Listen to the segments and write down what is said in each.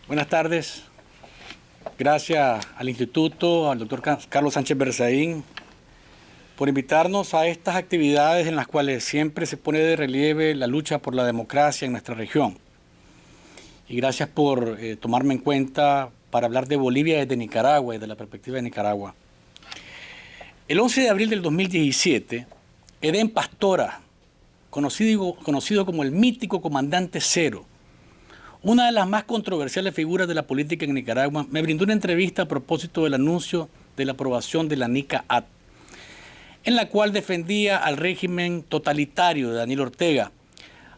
Buenas tardes. Gracias al Instituto, al doctor Carlos Sánchez Berzaín, por invitarnos a estas actividades en las cuales siempre se pone de relieve la lucha por la democracia en nuestra región. Y gracias por tomarme en cuenta para hablar de Bolivia desde Nicaragua y de la perspectiva de Nicaragua. El 11 de abril del 2017, Edén Pastora, conocido como el mítico Comandante Cero, una de las más controversiales figuras de la política en Nicaragua, me brindó una entrevista a propósito del anuncio de la aprobación de la NICA-AT, en la cual defendía al régimen totalitario de Daniel Ortega,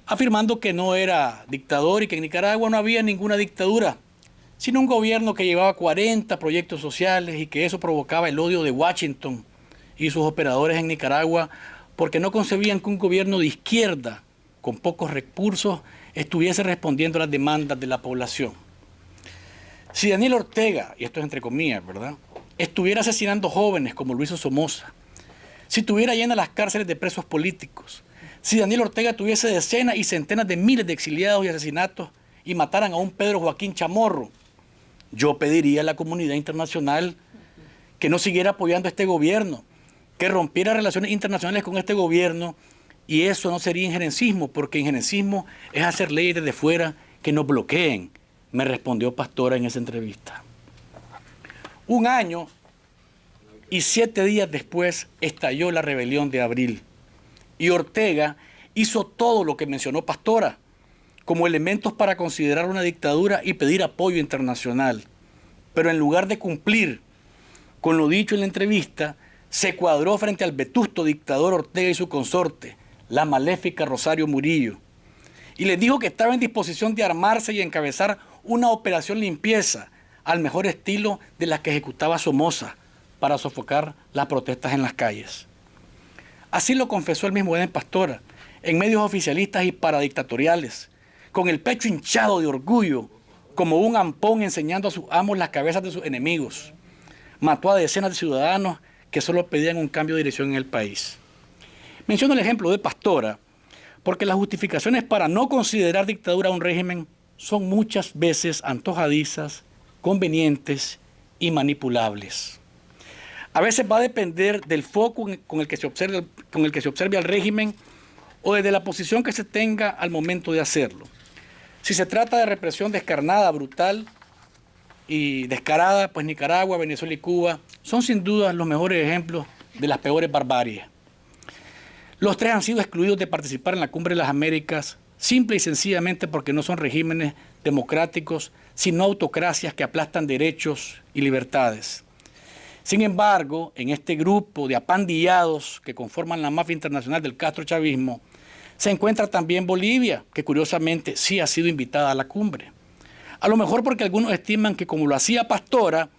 afirmando que no era dictador y que en Nicaragua no había ninguna dictadura, sino un gobierno que llevaba 40 proyectos sociales y que eso provocaba el odio de Washington y sus operadores en Nicaragua porque no concebían que un gobierno de izquierda con pocos recursos estuviese respondiendo a las demandas de la población. Si Daniel Ortega, y esto es entre comillas, ¿verdad?, estuviera asesinando jóvenes como lo hizo Somoza, si tuviera llenas las cárceles de presos políticos, si Daniel Ortega tuviese decenas y centenas de miles de exiliados y asesinatos y mataran a un Pedro Joaquín Chamorro, yo pediría a la comunidad internacional que no siguiera apoyando a este gobierno, que rompiera relaciones internacionales con este gobierno. Y eso no sería injerencismo, porque injerencismo es hacer leyes desde fuera que nos bloqueen, me respondió Pastora en esa entrevista. 1 año y 7 días después estalló la rebelión de abril. Y Ortega hizo todo lo que mencionó Pastora, como elementos para considerar una dictadura y pedir apoyo internacional. Pero en lugar de cumplir con lo dicho en la entrevista, se cuadró frente al vetusto dictador Ortega y su consorte, la maléfica Rosario Murillo, y les dijo que estaba en disposición de armarse y encabezar una operación limpieza al mejor estilo de la que ejecutaba Somoza para sofocar las protestas en las calles. Así lo confesó el mismo Edén Pastora en medios oficialistas y paradictatoriales, con el pecho hinchado de orgullo, como un ampón enseñando a sus amos las cabezas de sus enemigos. Mató a decenas de ciudadanos que solo pedían un cambio de dirección en el país. Menciono el ejemplo de Pastora porque las justificaciones para no considerar dictadura a un régimen son muchas veces antojadizas, convenientes y manipulables. A veces va a depender del foco con el que se observe al régimen o desde la posición que se tenga al momento de hacerlo. Si se trata de represión descarnada, brutal y descarada, pues Nicaragua, Venezuela y Cuba son sin duda los mejores ejemplos de las peores barbaries. Los 3 han sido excluidos de participar en la Cumbre de las Américas simple y sencillamente porque no son regímenes democráticos, sino autocracias que aplastan derechos y libertades. Sin embargo, en este grupo de apandillados que conforman la mafia internacional del castrochavismo, se encuentra también Bolivia, que curiosamente sí ha sido invitada a la cumbre. A lo mejor porque algunos estiman que como lo hacía Pastora,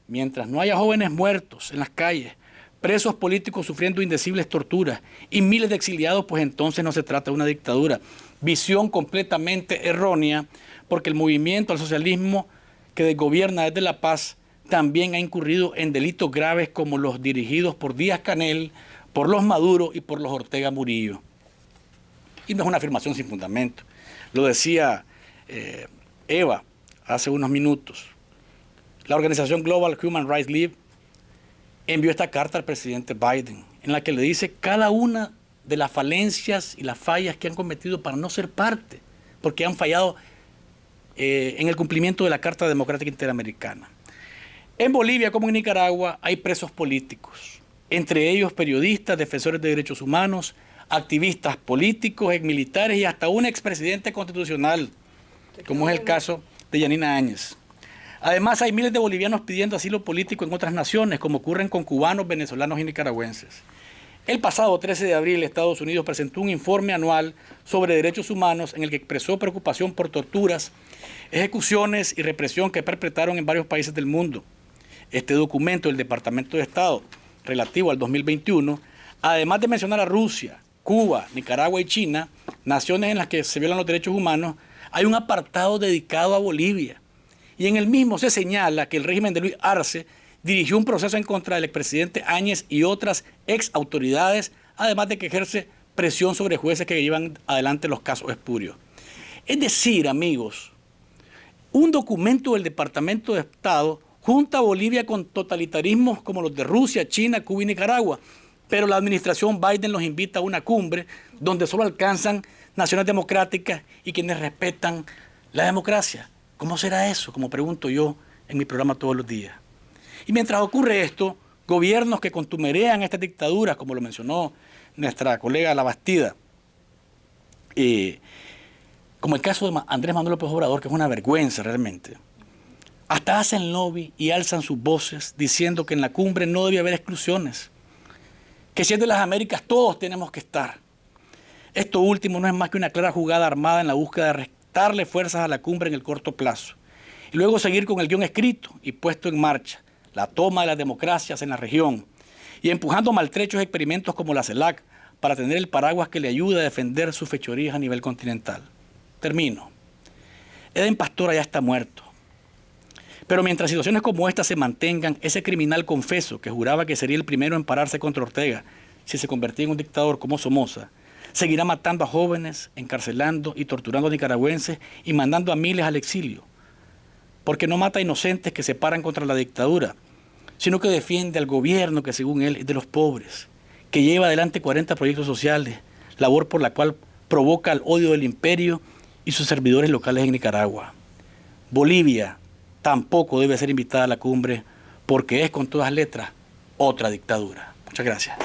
mientras no haya jóvenes muertos en las calles, presos políticos sufriendo indecibles torturas y miles de exiliados, pues entonces no se trata de una dictadura. Visión completamente errónea, porque el movimiento al socialismo que desgobierna desde La Paz también ha incurrido en delitos graves como los dirigidos por Díaz-Canel, por los Maduro y por los Ortega Murillo. Y no es una afirmación sin fundamento. Lo decía Eva hace unos minutos. La organización Global Human Rights League envió esta carta al presidente Biden, en la que le dice cada una de las falencias y las fallas que han cometido para no ser parte, porque han fallado en el cumplimiento de la Carta Democrática Interamericana. En Bolivia, como en Nicaragua, hay presos políticos, entre ellos periodistas, defensores de derechos humanos, activistas políticos, exmilitares y hasta un expresidente constitucional, como es el caso de Yanina Áñez. Además, hay miles de bolivianos pidiendo asilo político en otras naciones, como ocurren con cubanos, venezolanos y nicaragüenses. El pasado 13 de abril, Estados Unidos presentó un informe anual sobre derechos humanos en el que expresó preocupación por torturas, ejecuciones y represión que perpetraron en varios países del mundo. Este documento del Departamento de Estado, relativo al 2021, además de mencionar a Rusia, Cuba, Nicaragua y China, naciones en las que se violan los derechos humanos, hay un apartado dedicado a Bolivia. Y en el mismo se señala que el régimen de Luis Arce dirigió un proceso en contra del expresidente Áñez y otras ex autoridades, además de que ejerce presión sobre jueces que llevan adelante los casos espurios. Es decir, amigos, un documento del Departamento de Estado junta a Bolivia con totalitarismos como los de Rusia, China, Cuba y Nicaragua, pero la administración Biden los invita a una cumbre donde solo alcanzan naciones democráticas y quienes respetan la democracia. ¿Cómo será eso? Como pregunto yo en mi programa todos los días. Y mientras ocurre esto, gobiernos que contumerean estas dictaduras, como lo mencionó nuestra colega La Bastida, como el caso de Andrés Manuel López Obrador, que es una vergüenza realmente, hasta hacen lobby y alzan sus voces diciendo que en la cumbre no debe haber exclusiones, que si es de las Américas todos tenemos que estar. Esto último no es más que una clara jugada armada en la búsqueda de restarle fuerzas a la cumbre en el corto plazo y luego seguir con el guión escrito y puesto en marcha, la toma de las democracias en la región y empujando maltrechos experimentos como la CELAC para tener el paraguas que le ayude a defender sus fechorías a nivel continental. Termino. Eden Pastora ya está muerto. Pero mientras situaciones como esta se mantengan, ese criminal confeso que juraba que sería el primero en pararse contra Ortega si se convertía en un dictador como Somoza, seguirá matando a jóvenes, encarcelando y torturando a nicaragüenses y mandando a miles al exilio. Porque no mata a inocentes que se paran contra la dictadura, sino que defiende al gobierno que según él es de los pobres, que lleva adelante 40 proyectos sociales, labor por la cual provoca el odio del imperio y sus servidores locales en Nicaragua. Bolivia tampoco debe ser invitada a la cumbre porque es con todas letras otra dictadura. Muchas gracias.